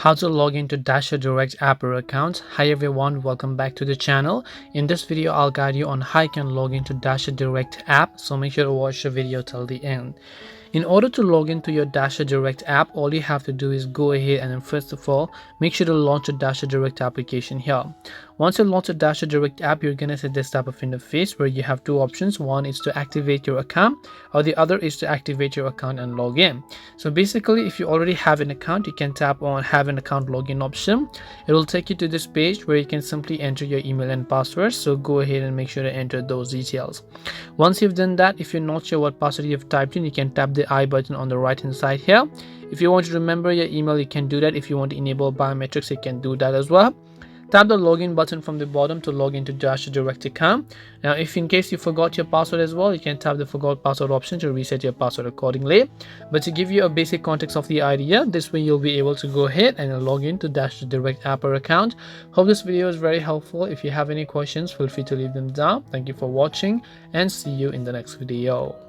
how to log into DasherDirect app or account. Hi everyone, welcome back to the channel. In this video I'll guide you on how you can log into DasherDirect app, so make sure to watch the video till the end. In order to log into your DasherDirect app, all you have to do is go ahead and then first of all make sure to launch the DasherDirect application here. Once you launch the DasherDirect app, you're gonna see this type of interface where you have two options. One is to activate your account, or the other is to activate your account and log in. So basically, if you already have an account, you can tap on have an account login option. It will take you to this page where you can simply enter your email and password. So go ahead and make sure to enter those details. Once you've done that, if you're not sure what password you've typed in, you can tap the I button on the right hand side here. If you want to remember your email, you can do that. If you want to enable biometrics, you can do that as well. Tap the login button from the bottom to log into DasherDirect account. Now, if in case you forgot your password as well, you can tap the forgot password option to reset your password accordingly. But to give you a basic context of the idea, this way you'll be able to go ahead and log into DasherDirect app or account. Hope this video is very helpful. If you have any questions, feel free to leave them down. Thank you for watching and see you in the next video.